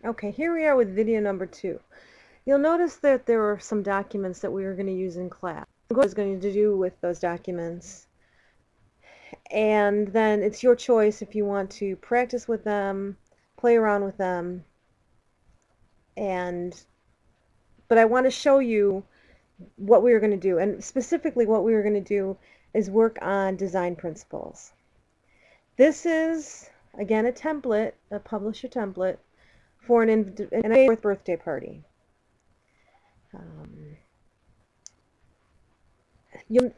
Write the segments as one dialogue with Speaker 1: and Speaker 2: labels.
Speaker 1: Okay, here we are with video number 2. You'll notice that there were some documents that we were going to use in class. What I was going to do with those documents. And then it's your choice if you want to practice with them, play around with them, but I want to show you what we were going to do. And specifically what we were going to do is work on design principles. This is, again, a template, a publisher template for an 4th birthday party.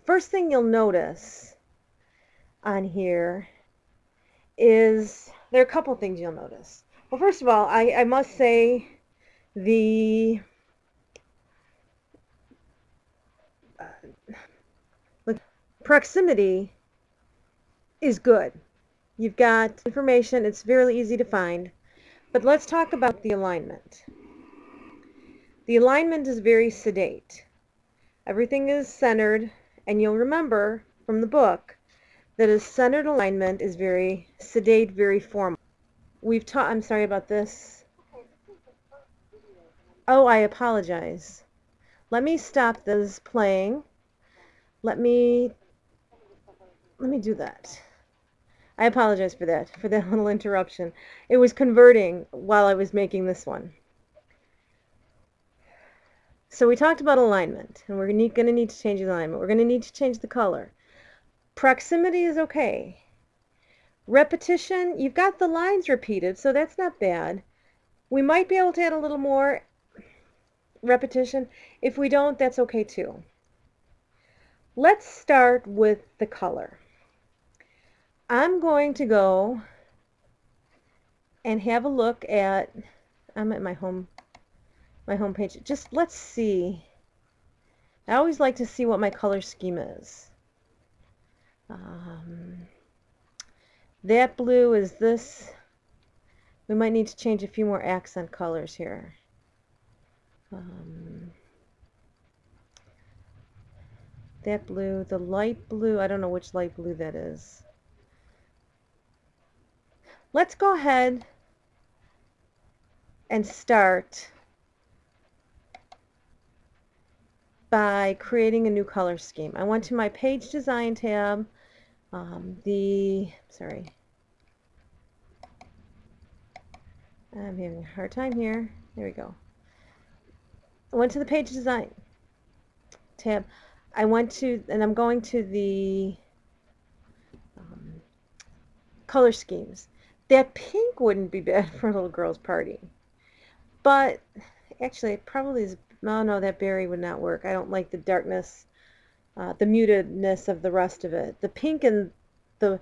Speaker 1: First thing you'll notice on here is there are a couple things you'll notice. Well, first of all, I must say the proximity is good. You've got information, it's very easy to find. But let's talk about the alignment. The alignment is very sedate. Everything is centered, and you'll remember from the book that a centered alignment is very sedate, very formal. I'm sorry about this. Oh, I apologize. Let me stop this playing. Let me do that. I apologize for that little interruption. It was converting while I was making this one. So we talked about alignment, and we're going to need to change the alignment. We're going to need to change the color. Proximity is okay. Repetition, you've got the lines repeated, so that's not bad. We might be able to add a little more repetition. If we don't, that's okay too. Let's start with the color. I'm going to go and have a look at, I'm at my home page. Just let's see. I always like to see what my color scheme is. That blue is this. We might need to change a few more accent colors here. That blue, the light blue, I don't know which light blue that is. Let's go ahead and start by creating a new color scheme. I went to my page design tab. Sorry. I'm having a hard time here. There we go. I went to the page design tab. And I'm going to the color schemes. That pink wouldn't be bad for a little girl's party. But actually it probably is, no, that berry would not work. I don't like the darkness, the mutedness of the rest of it. The pink and I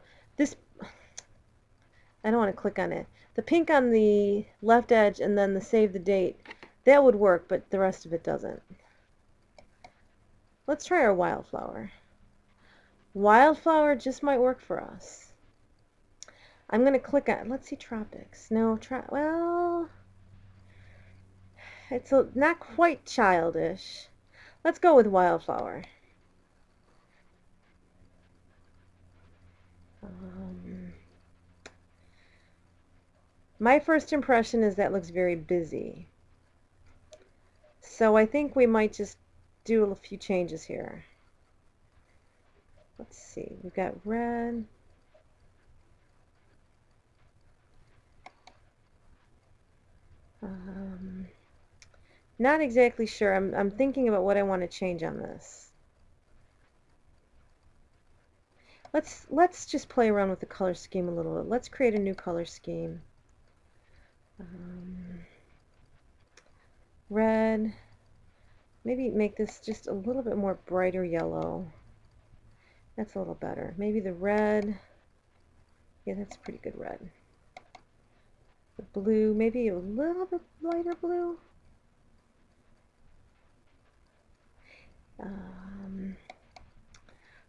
Speaker 1: don't want to click on it. The pink on the left edge and then the save the date, that would work, but the rest of it doesn't. Let's try our wildflower. Wildflower just might work for us. I'm going to click on, let's see, tropics. No, well, it's not quite childish. Let's go with wildflower. My first impression is that looks very busy. So I think we might just do a few changes here. Let's see, we've got red. Not exactly sure. I'm thinking about what I want to change on this. Let's just play around with the color scheme a little bit. Let's create a new color scheme. Red. Maybe make this just a little bit more brighter yellow. That's a little better. Maybe the red. Yeah, that's a pretty good red. The blue, maybe a little bit lighter blue.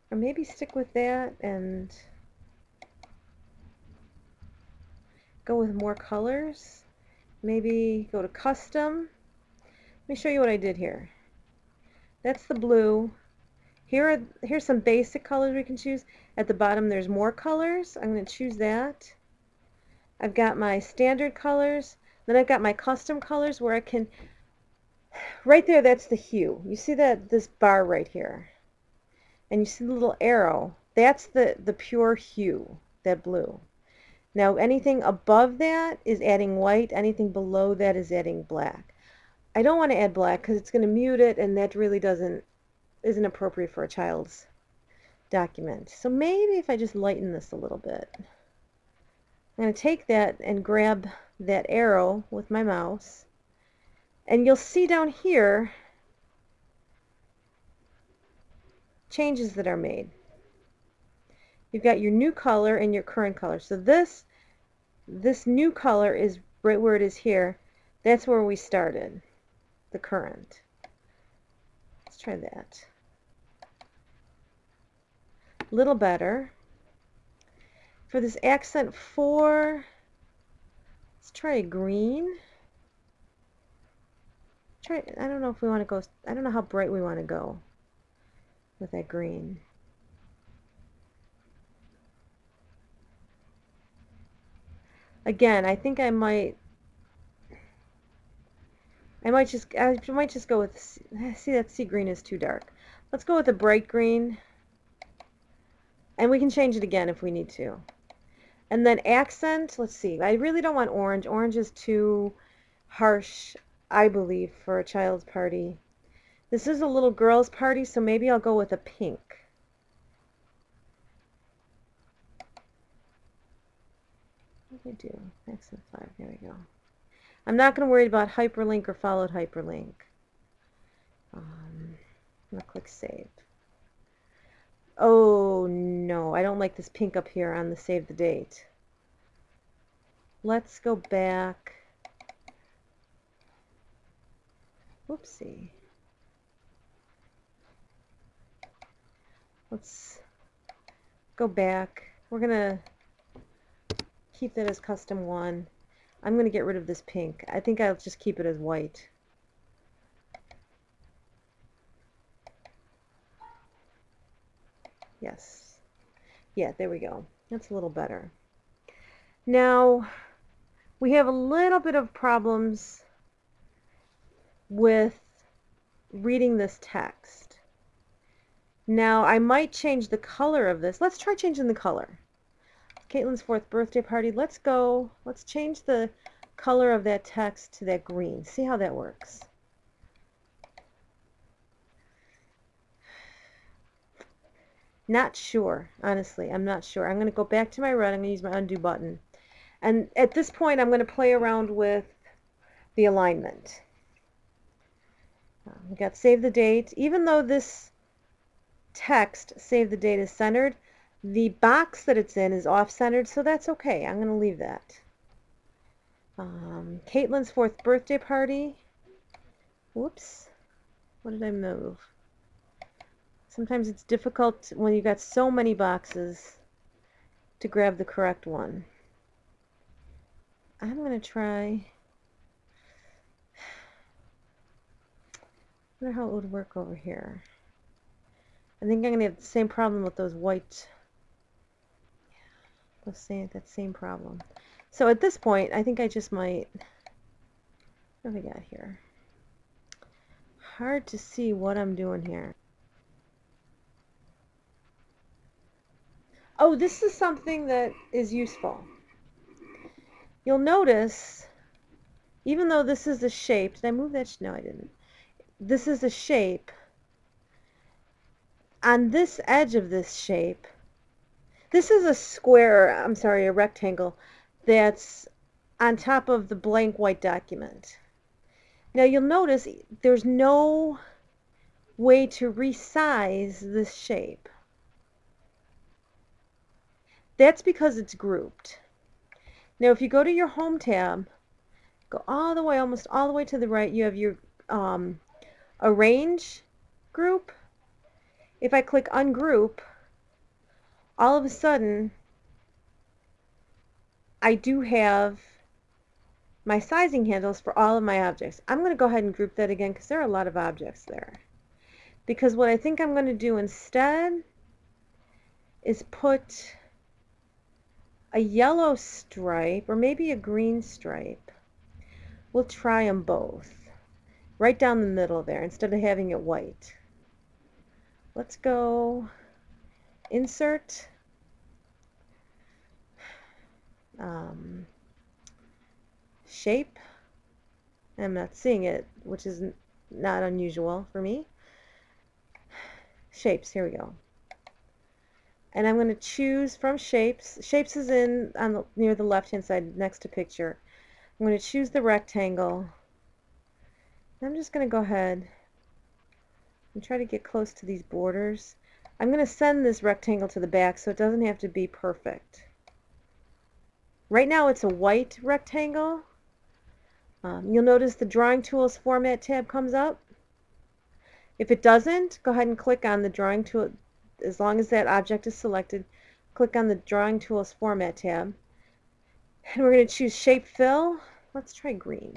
Speaker 1: Or maybe stick with that and go with more colors. Maybe go to custom. Let me show you what I did here. That's the blue. Here's some basic colors we can choose. At the bottom there's more colors. I'm going to choose that. I've got my standard colors. Then I've got my custom colors where I can, right there, that's the hue. You see that, this bar right here? And you see the little arrow? That's the pure hue, that blue. Now anything above that is adding white, anything below that is adding black. I don't want to add black because it's going to mute it, and that really isn't appropriate for a child's document. So maybe if I just lighten this a little bit. I'm going to take that and grab that arrow with my mouse, and you'll see down here changes that are made. You've got your new color and your current color. So this new color is right where it is here. That's where we started, the current. Let's try that. A little better. For this accent 4, let's try a green. I don't know if we want to go, I don't know how bright we want to go with that green. Again, I think I might just go with, see, that sea green is too dark. Let's go with a bright green, and we can change it again if we need to. And then accent, let's see, I really don't want orange. Orange is too harsh, I believe, for a child's party. This is a little girl's party, so maybe I'll go with a pink. What did I do? Accent 5, there we go. I'm not going to worry about hyperlink or followed hyperlink. I'm going to click save. Oh no, I don't like this pink up here on the save the date. Let's go back. Whoopsie. Let's go back. We're going to keep that as custom 1. I'm going to get rid of this pink. I think I'll just keep it as white. Yes. Yeah, there we go. That's a little better. Now, we have a little bit of problems with reading this text. Now, I might change the color of this. Let's try changing the color. Caitlin's 4th birthday party. Let's change the color of that text to that green. See how that works. Not sure, honestly. I'm not sure. I'm going to go back to my red. I'm going to use my undo button. And at this point, I'm going to play around with the alignment. We got save the date. Even though this text, save the date, is centered, the box that it's in is off-centered, so that's okay. I'm going to leave that. Caitlin's 4th birthday party. Whoops. What did I move? Sometimes it's difficult when you've got so many boxes to grab the correct one. I'm going to try. I wonder how it would work over here. I think I'm going to have the same problem with those white. That same problem. So at this point, I think I just might. What have we got here? Hard to see what I'm doing here. Oh, this is something that is useful. You'll notice, even though this is a shape, did I move that? No, I didn't. This is a shape. On this edge of this shape, this is a square, I'm sorry, a rectangle that's on top of the blank white document. Now you'll notice there's no way to resize this shape. That's because it's grouped. Now if you go to your Home tab, go all the way, almost all the way to the right, you have your Arrange group. If I click Ungroup, all of a sudden I do have my sizing handles for all of my objects. I'm going to go ahead and group that again because there are a lot of objects there. Because what I think I'm going to do instead is put a yellow stripe or maybe a green stripe We'll try them both. Right down the middle there instead of having it white. Let's go insert shape. I'm not seeing it, which is not unusual for me. Shapes, here we go. And I'm going to choose from shapes. Shapes is in on the, near the left hand side next to picture. I'm going to choose the rectangle. I'm just going to go ahead and try to get close to these borders. I'm going to send this rectangle to the back so it doesn't have to be perfect. Right now it's a white rectangle. You'll notice the Drawing Tools Format tab comes up. If it doesn't, go ahead and click on the Drawing Tool. As long as that object is selected, click on the Drawing Tools Format tab. And we're going to choose Shape Fill. Let's try green.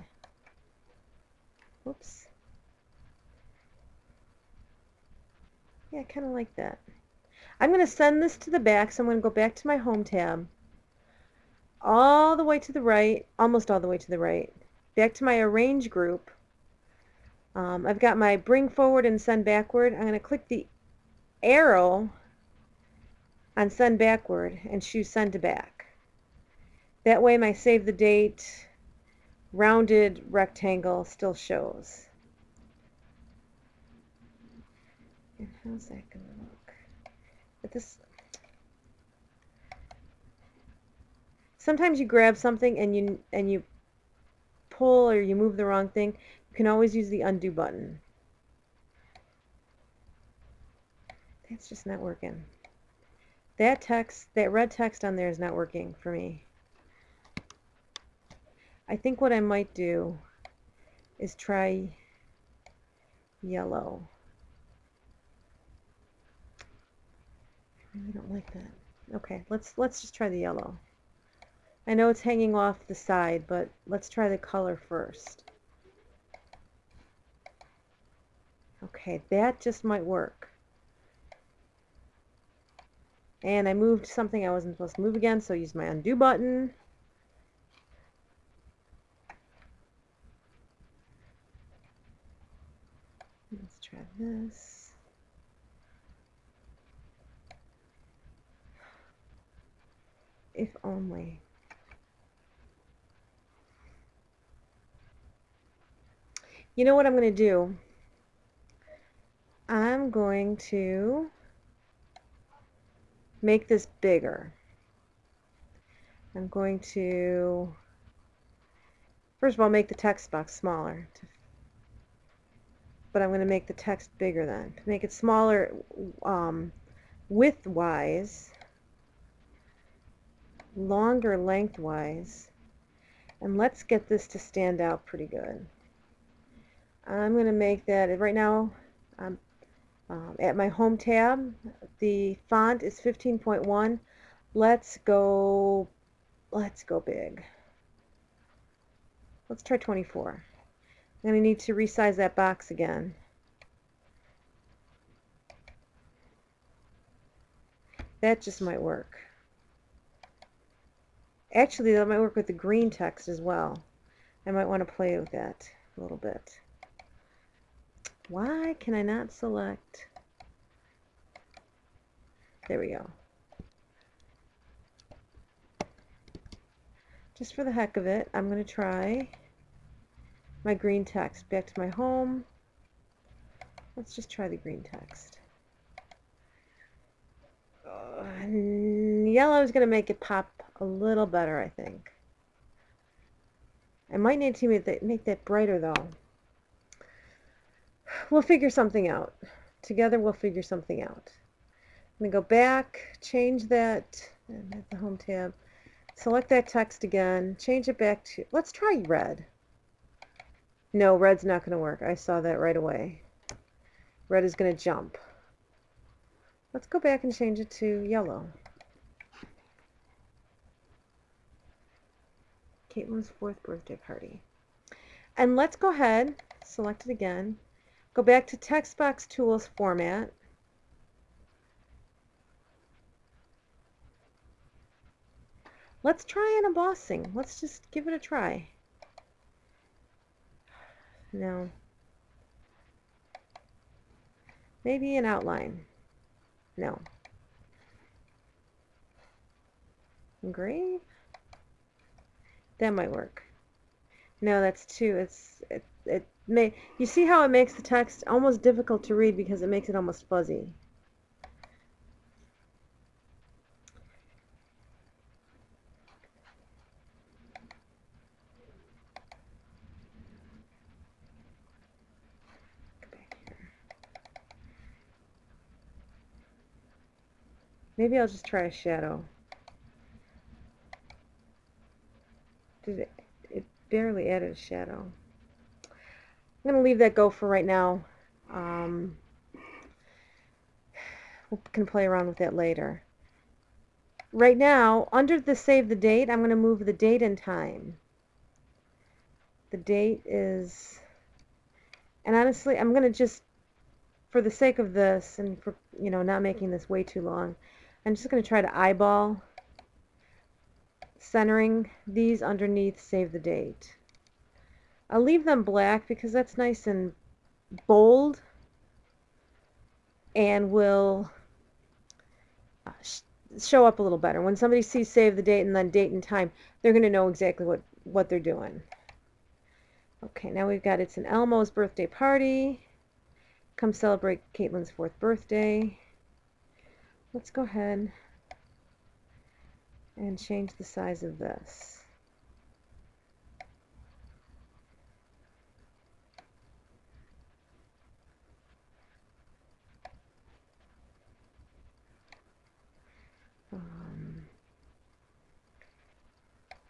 Speaker 1: Whoops. Yeah, I kind of like that. I'm going to send this to the back, so I'm going to go back to my Home tab. All the way to the right, almost all the way to the right. Back to my Arrange group. I've got my Bring Forward and Send Backward. I'm going to click the arrow on Send Backward and choose Send to Back. That way my Save the Date rounded rectangle still shows. And how's that going to look? But this, sometimes you grab something and you pull or you move the wrong thing. You can always use the undo button. That's just not working. That text, that red text on there is not working for me. I think what I might do is try yellow. I really don't like that. Okay, let's just try the yellow. I know it's hanging off the side, but let's try the color first. Okay, that just might work. And I moved something I wasn't supposed to move again, so I used my undo button. Let's try this. If only. You know what I'm going to do? I'm going to make this bigger. I'm going to, first of all, make the text box smaller. But I'm going to make the text bigger then. To make it smaller width-wise, longer lengthwise, and let's get this to stand out pretty good. I'm going to make that, right now, at my Home tab, the font is 15.1. Let's go big. Let's try 24. I'm going to need to resize that box again. That just might work. Actually, that might work with the green text as well. I might want to play with that a little bit. Why can I not select? There we go. Just for the heck of it, I'm going to try my green text. Back to my Home. Let's just try the green text. Yellow is going to make it pop a little better, I think. I might need to make that brighter, though. We'll figure something out. Together we'll figure something out. I'm going to go back, change that, and hit the Home tab. Select that text again, change it back to, let's try red. No, red's not going to work. I saw that right away. Red is going to jump. Let's go back and change it to yellow. Caitlin's 4th birthday party. And let's go ahead, select it again, go back to Text Box Tools Format. Let's try an embossing. Let's just give it a try. No. Maybe an outline. No. Engrave? That might work. No, that's too. It may. You see how it makes the text almost difficult to read because it makes it almost fuzzy. Go back here. Maybe I'll just try a shadow. It barely added a shadow. I'm going to leave that go for right now. We can play around with that later. Right now, under the save the date, I'm going to move the date and time. The date is, and honestly, I'm going to just, for the sake of this, and for, you know, not making this way too long, I'm just going to try to eyeball centering these underneath save the date. I'll leave them black because that's nice and bold and will show up a little better. When somebody sees save the date and then date and time, they're going to know exactly what they're doing. Okay, now we've got It's an Elmo's birthday party. Come celebrate Caitlin's 4th birthday. Let's go ahead and change the size of this.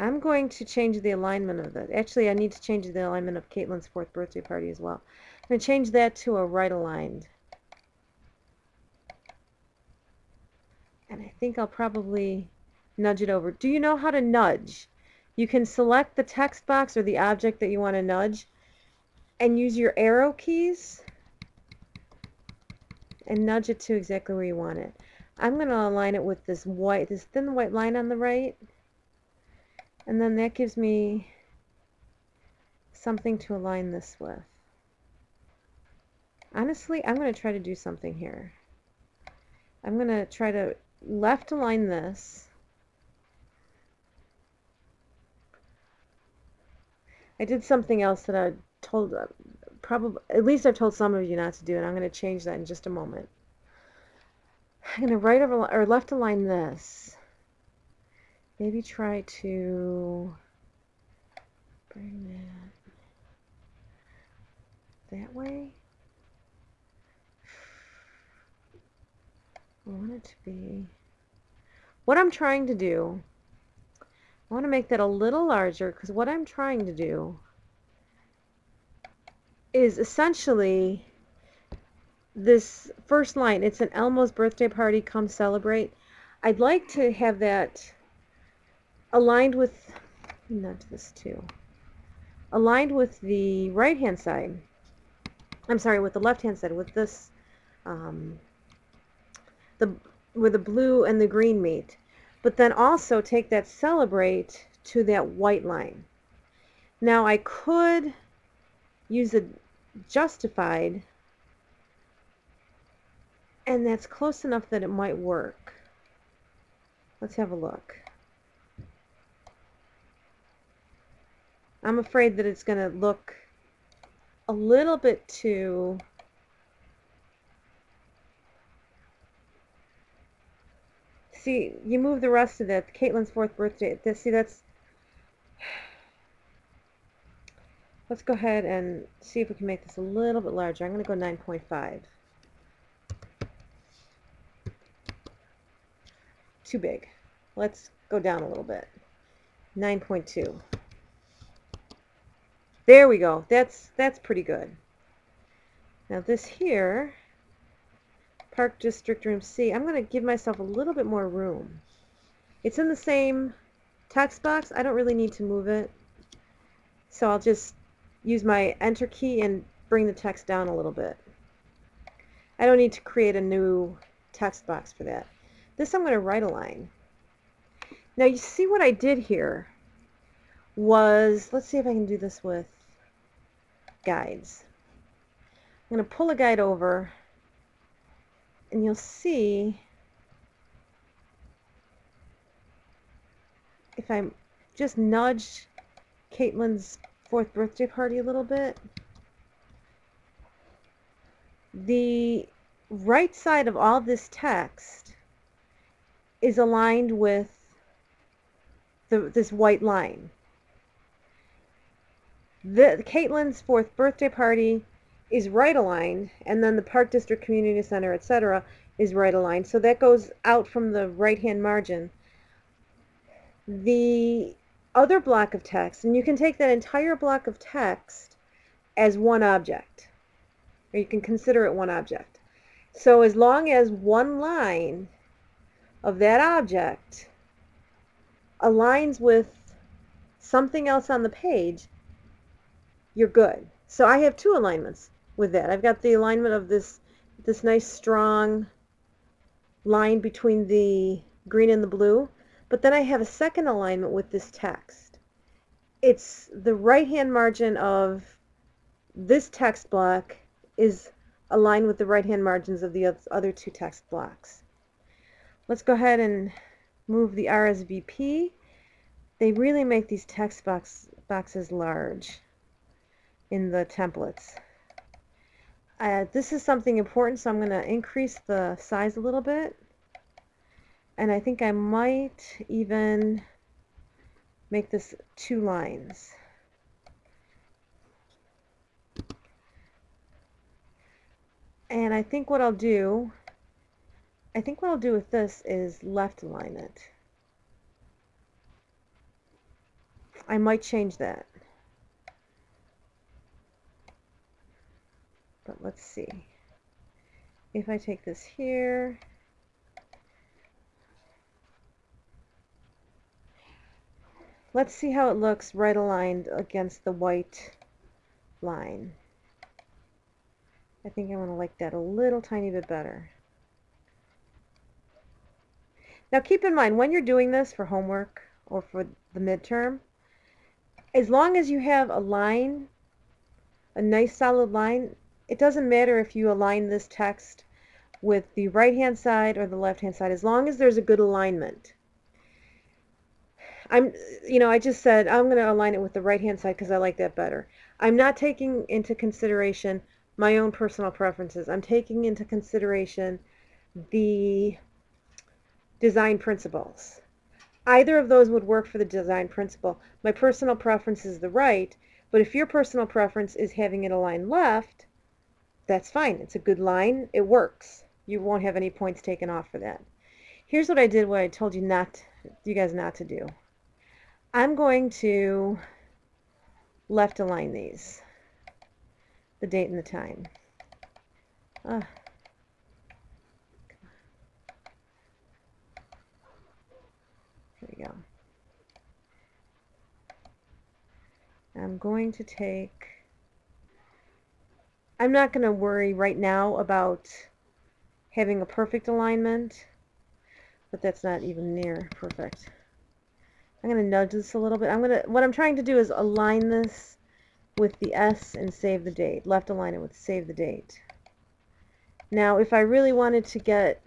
Speaker 1: I'm going to change the alignment of it. Actually, I need to change the alignment of Caitlin's 4th birthday party as well. I'm going to change that to a right aligned. And I think I'll probably nudge it over. Do you know how to nudge? You can select the text box or the object that you want to nudge and use your arrow keys and nudge it to exactly where you want it. I'm going to align it with this thin white line on the right. And then that gives me something to align this with. Honestly, I'm going to try to do something here. I'm going to try to left align this. I did something else that I told, probably, at least I've told some of you not to do, and I'm going to change that in just a moment. I'm going to right over, or left align this. Maybe try to bring that way. I want it to be, what I'm trying to do, I want to make that a little larger because what I'm trying to do is essentially this first line. It's an Elmo's birthday party, come celebrate. I'd like to have that aligned with, nudge this too, aligned with the right hand side. I'm sorry, with the left hand side, with this, where the blue and the green meet. But then also take that celebrate to that white line. Now I could use a justified, and that's close enough that it might work. Let's have a look. I'm afraid that it's going to look a little bit too see, you move the rest of that, Caitlin's 4th birthday. See, that's, let's go ahead and see if we can make this a little bit larger. I'm going to go 9.5. Too big. Let's go down a little bit. 9.2. There we go. That's pretty good. Now this here, Park District Room C, I'm going to give myself a little bit more room. It's in the same text box. I don't really need to move it. So I'll just use my Enter key and bring the text down a little bit. I don't need to create a new text box for that. This I'm going to right align. Now you see what I did here was, let's see if I can do this with guides. I'm going to pull a guide over, and you'll see if I just nudge Caitlin's 4th birthday party a little bit, the right side of all this text is aligned with this white line. Caitlin's 4th birthday party is right aligned, and then the Park District Community Center, etc., is right aligned. So that goes out from the right-hand margin. The other block of text, and you can take that entire block of text as one object, or you can consider it one object. So as long as one line of that object aligns with something else on the page, you're good. So I have 2 alignments with that. I've got the alignment of this nice strong line between the green and the blue, but then I have a second alignment with this text. It's the right-hand margin of this text block is aligned with the right-hand margins of the other 2 text blocks. Let's go ahead and move the RSVP. They really make these text boxes large in the templates. This is something important, so I'm going to increase the size a little bit. And I think I might even make this 2 lines. And I think what I'll do with this is left align it. I might change that. But let's see. If I take this here, let's see how it looks right aligned against the white line. I think I want to like that a little tiny bit better. Now keep in mind, when you're doing this for homework or for the midterm, as long as you have a line, a nice solid line, it doesn't matter if you align this text with the right-hand side or the left-hand side, as long as there's a good alignment. I just said I'm going to align it with the right-hand side because I like that better. I'm not taking into consideration my own personal preferences. I'm taking into consideration the design principles. Either of those would work for the design principle. My personal preference is the right, but if your personal preference is having it align left, that's fine. It's a good line. It works. You won't have any points taken off for that. Here's what I did, what I told you guys not to do. I'm going to left align these, the date and the time. There we go. I'm going to take, I'm not going to worry right now about having a perfect alignment, but that's not even near perfect. I'm going to nudge this a little bit. What I'm trying to do is align this with the S and save the date. Left align it with save the date. Now, if I really wanted to get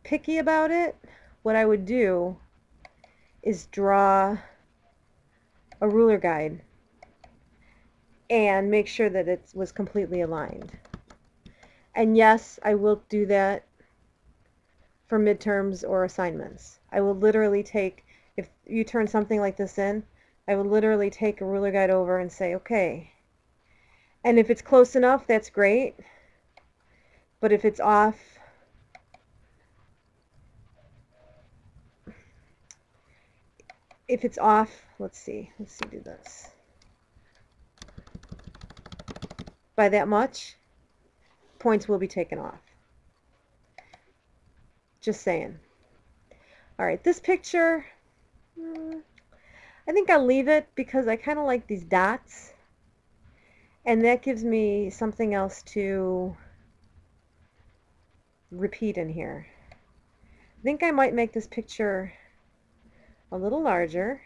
Speaker 1: picky about it, what I would do is draw a ruler guide and make sure that it was completely aligned. And yes, I will do that for midterms or assignments. I will literally take, if you turn something like this in, I will literally take a ruler guide over and say, okay. And if it's close enough, that's great. But if it's off, let's do this. By that much, points will be taken off. Just saying. All right, this picture, I think I'll leave it because I kind of like these dots. And that gives me something else to repeat in here. I think I might make this picture a little larger.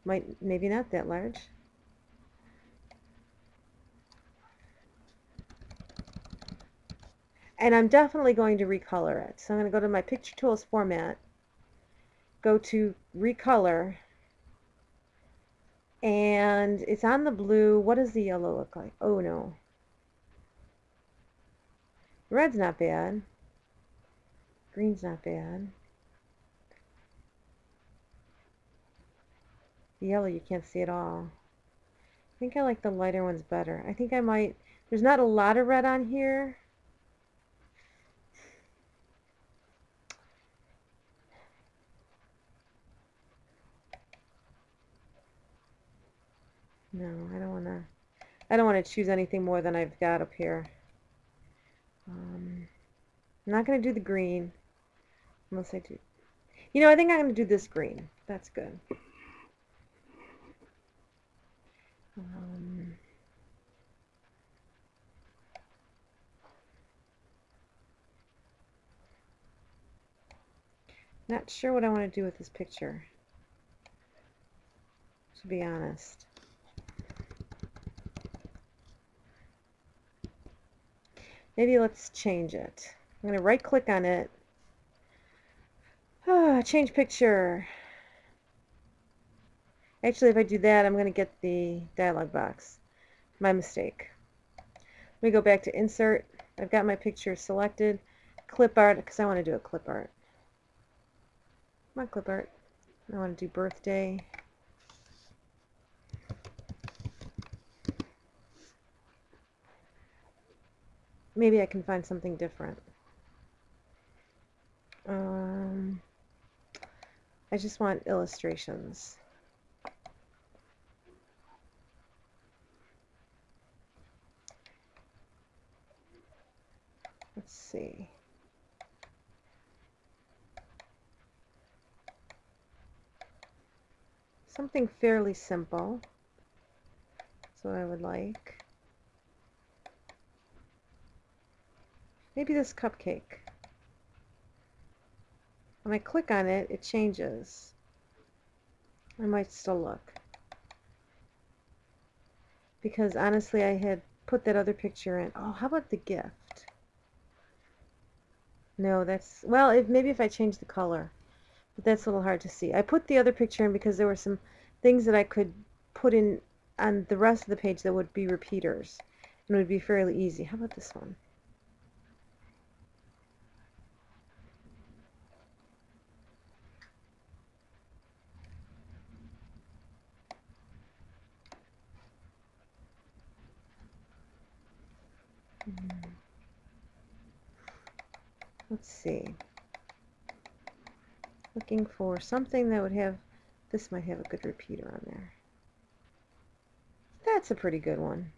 Speaker 1: Maybe not that large. And I'm definitely going to recolor it. So I'm going to go to my Picture Tools format, go to recolor, and it's on the blue. What does the yellow look like? Oh no. Red's not bad. Green's not bad. The yellow you can't see at all. I think I like the lighter ones better. I think I might, there's not a lot of red on here. No, I don't want to choose anything more than I've got up here. I'm not going to do the green unless I do. You know, I think I'm going to do this green. That's good. Not sure what I want to do with this picture, to be honest. Maybe let's change it. I'm going to right click on it. Change picture. Actually, if I do that, I'm going to get the dialog box. My mistake. Let me go back to insert. I've got my picture selected. Clip art, because I want to do a clip art. Come on, clip art. I want to do birthday. Maybe I can find something different. I just want illustrations. Let's see. Something fairly simple. That's what I would like. Maybe this cupcake. When I click on it, it changes. I might still look. Because honestly, I had put that other picture in. Oh, how about the gift? No, that's, well, maybe if I change the color. But that's a little hard to see. I put the other picture in because there were some things that I could put in on the rest of the page that would be repeaters. And it would be fairly easy. How about this one? Let's see. Looking for something that would have, this might have a good repeater on there. That's a pretty good one.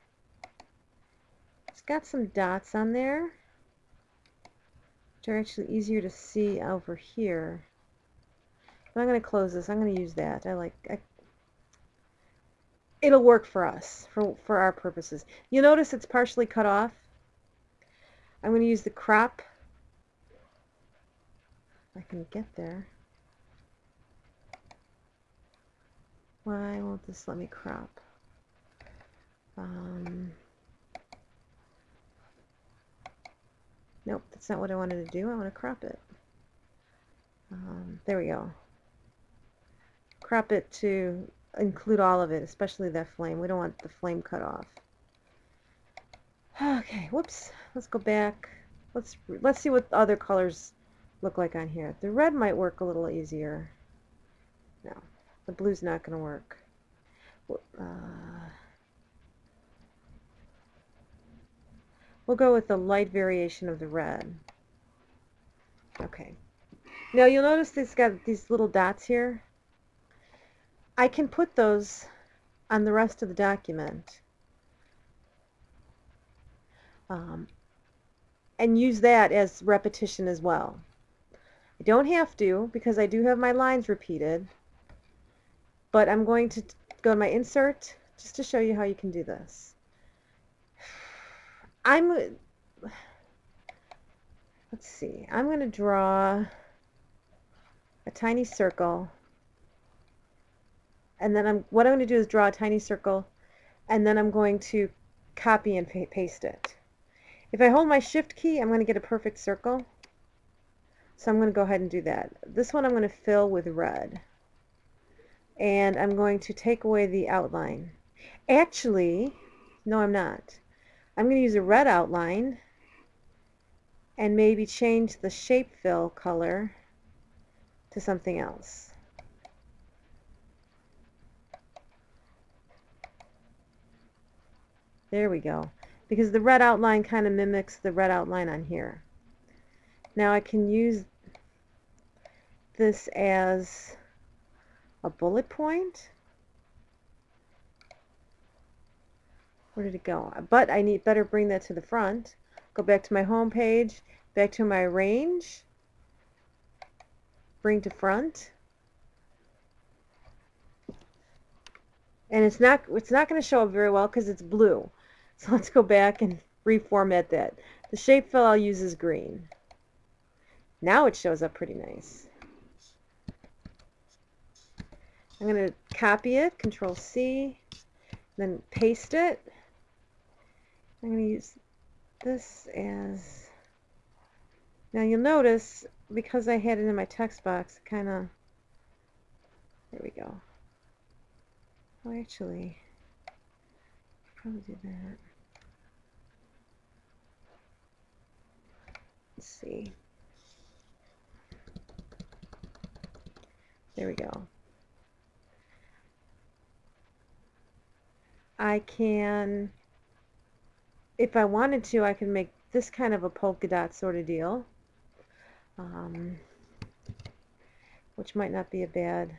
Speaker 1: It's got some dots on there, which are actually easier to see over here. But I'm going to close this. I'm going to use that. It'll work for us, for our purposes. You'll notice it's partially cut off. I'm going to use the crop. If I can get there. Why won't this let me crop? Nope, that's not what I wanted to do. I want to crop it. There we go. Crop it to include all of it, especially that flame. We don't want the flame cut off. Okay, whoops. Let's go back. Let's see what other colors look like on here. The red might work a little easier. No, the blue's not going to work. We'll go with the light variation of the red. Okay. Now you'll notice it's got these little dots here. I can put those on the rest of the document and use that as repetition as well. I don't have to because I do have my lines repeated, but I'm going to go to my insert just to show you how you can do this. Let's see, I'm going to draw a tiny circle and then what I'm going to do is draw a tiny circle, and then I'm going to copy and paste it. If I hold my shift key, I'm going to get a perfect circle. So I'm going to go ahead and do that. This one I'm going to fill with red. And I'm going to take away the outline. Actually, no, I'm not. I'm going to use a red outline and maybe change the shape fill color to something else. There we go. Because the red outline kind of mimics the red outline on here. Now I can use this as a bullet point. Where did it go? But I better bring that to the front. Go back to my home page, back to my range, bring to front. And it's not going to show up very well because it's blue. So let's go back and reformat that. The shape fill I'll use is green. Now it shows up pretty nice. I'm going to copy it, Control C, then paste it. I'm going to use this as, now you'll notice because I had it in my text box, kind of, there we go. Oh, actually, probably do that. Let's see. There we go. I can, if I wanted to, I can make this kind of a polka dot sort of deal, which might not be a bad.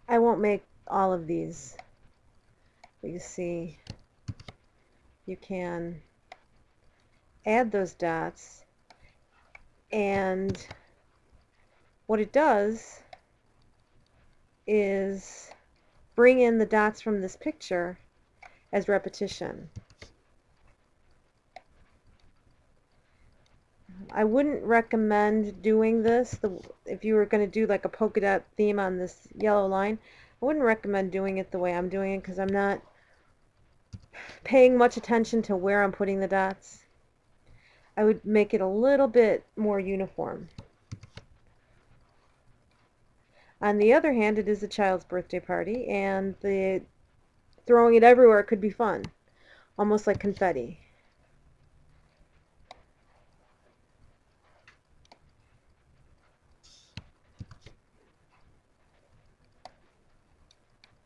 Speaker 1: I won't make all of these, but you see, you can add those dots, and what it does is bring in the dots from this picture as repetition. I wouldn't recommend doing this if you were going to do like a polka dot theme on this yellow line. I wouldn't recommend doing it the way I'm doing it because I'm not paying much attention to where I'm putting the dots. I would make it a little bit more uniform. On the other hand, it is a child's birthday party, and throwing it everywhere could be fun, almost like confetti.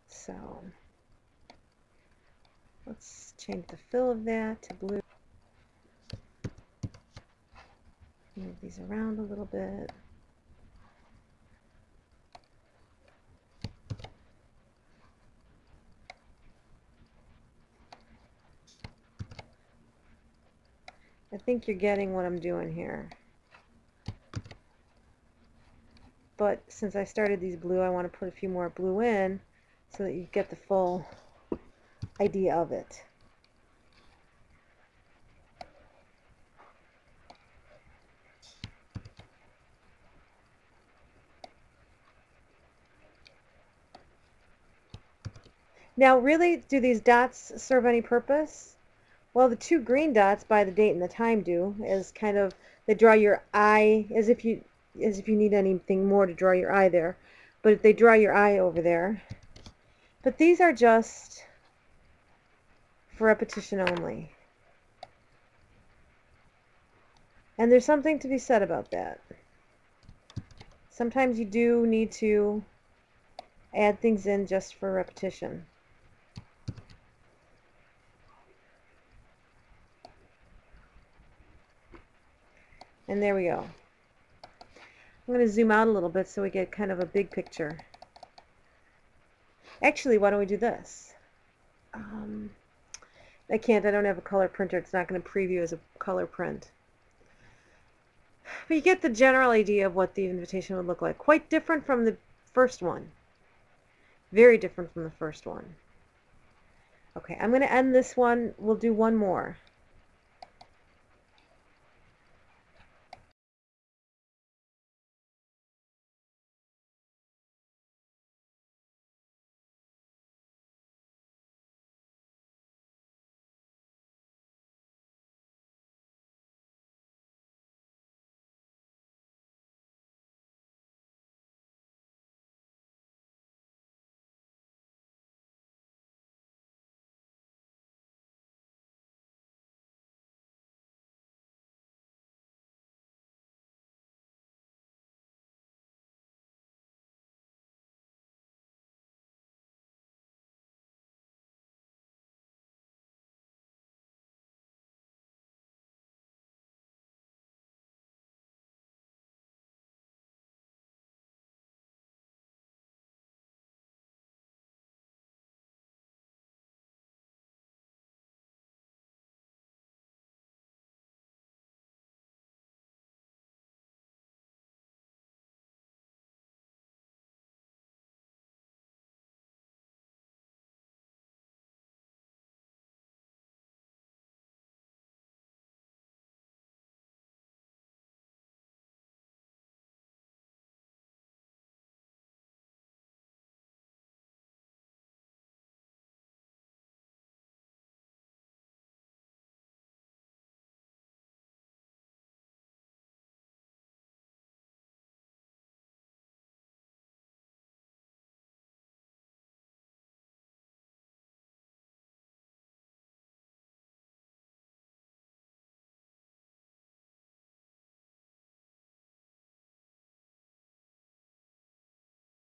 Speaker 1: So let's change the fill of that to blue. Move these around a little bit. I think you're getting what I'm doing here. But since I started these blue, I want to put a few more blue in so that you get the full idea of it. Now, really, do these dots serve any purpose? Well, the two green dots by the date and the time do, as kind of, they draw your eye as if you need anything more to draw your eye there. But if they draw your eye over there. But these are just for repetition only. And there's something to be said about that. Sometimes you do need to add things in just for repetition. And there we go. I'm going to zoom out a little bit so we get kind of a big picture. Actually, why don't we do this? I can't. I don't have a color printer. It's not going to preview as a color print. But you get the general idea of what the invitation would look like. Quite different from the first one. Very different from the first one. Okay, I'm going to end this one. We'll do one more.